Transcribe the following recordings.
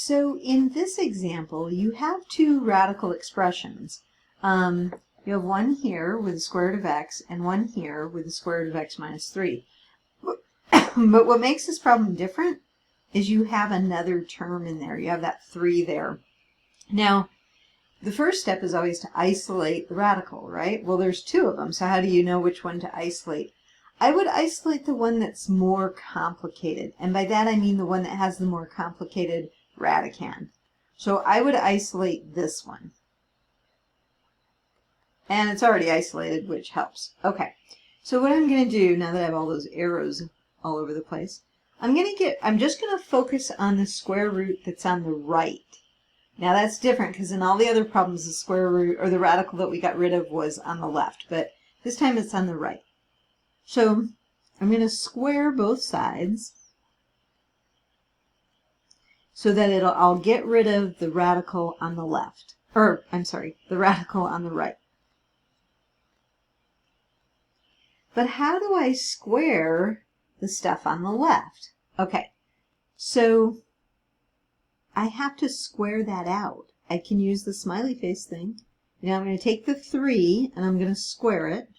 So in this example, you have two radical expressions. You have one here with the square root of x and one here with the square root of x minus 3. But what makes this problem different is you have another term in there. You have that 3 there. Now, the first step is always to isolate the radical, right? Well, there's two of them, so how do you know which one to isolate? I would isolate the one that's more complicated, and by that I mean the one that has the more complicated radicand. So I would isolate this one. And it's already isolated, which helps. Okay, so what I'm going to do, now that I have all those arrows all over the place, I'm just going to focus on the square root that's on the right. Now that's different because in all the other problems the square root or the radical that we got rid of was on the left, but this time it's on the right. So I'm going to square both sides so that I'll get rid of the radical on the left, or I'm sorry, the radical on the right. But how do I square the stuff on the left? Okay, so I have to square that out. I can use the smiley face thing. Now I'm going to take the 3 and I'm going to square it.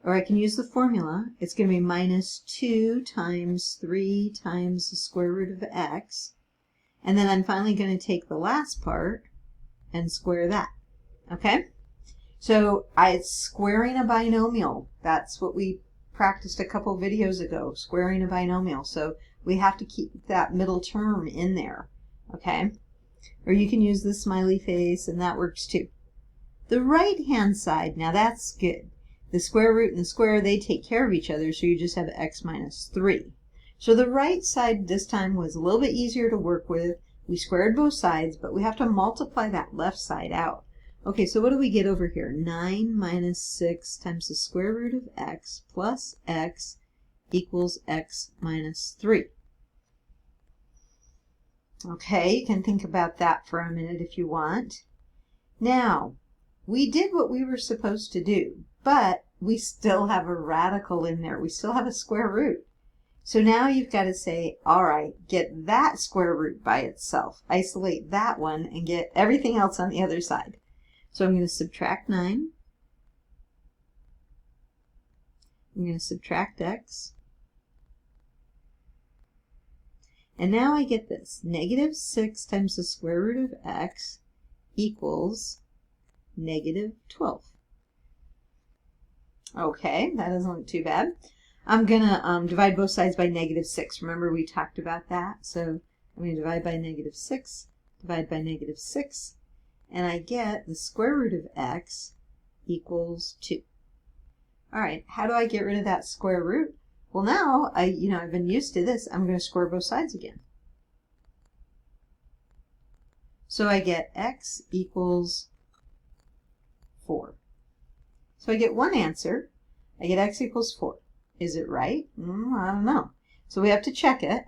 Or I can use the formula. It's going to be minus 2 times 3 times the square root of x. And then I'm finally going to take the last part and square that. Okay? So it's squaring a binomial. That's what we practiced a couple videos ago, squaring a binomial. So we have to keep that middle term in there. Okay? Or you can use the smiley face, and that works too. The right-hand side, now that's good. The square root and the square, they take care of each other, so you just have x minus 3. So the right side this time was a little bit easier to work with. We squared both sides, but we have to multiply that left side out. Okay, so what do we get over here? 9 minus 6 times the square root of x plus x equals x minus 3. Okay, you can think about that for a minute if you want. Now, we did what we were supposed to do, but we still have a radical in there. We still have a square root. So now you've got to say, all right, get that square root by itself. Isolate that one and get everything else on the other side. So I'm going to subtract 9. I'm going to subtract x. And now I get this. Negative 6 times the square root of x equals negative 12. Okay, that doesn't look too bad. I'm going to divide both sides by negative 6. Remember we talked about that? So I'm going to divide by negative 6, divide by negative 6, and I get the square root of x equals 2. All right, how do I get rid of that square root? Well, now, I've been used to this. I'm going to square both sides again. So I get x equals 4. So I get one answer. I get x equals 4. Is it right? I don't know. So we have to check it.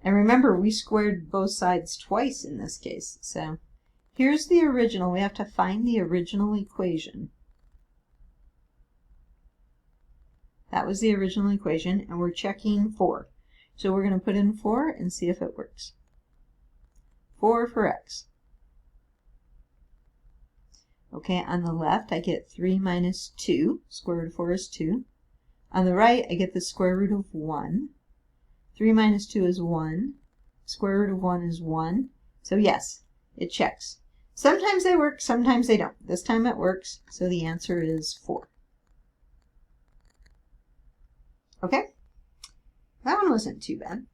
And remember, we squared both sides twice in this case. So here's the original. We have to find the original equation. That was the original equation, and we're checking 4. So we're going to put in 4 and see if it works. 4 for x. Okay, on the left I get 3 minus 2. Square root of 4 is 2. On the right I get the square root of 1. 3 minus 2 is 1. Square root of 1 is 1. So yes, it checks. Sometimes they work, sometimes they don't. This time it works, so the answer is 4. Okay, that one wasn't too bad.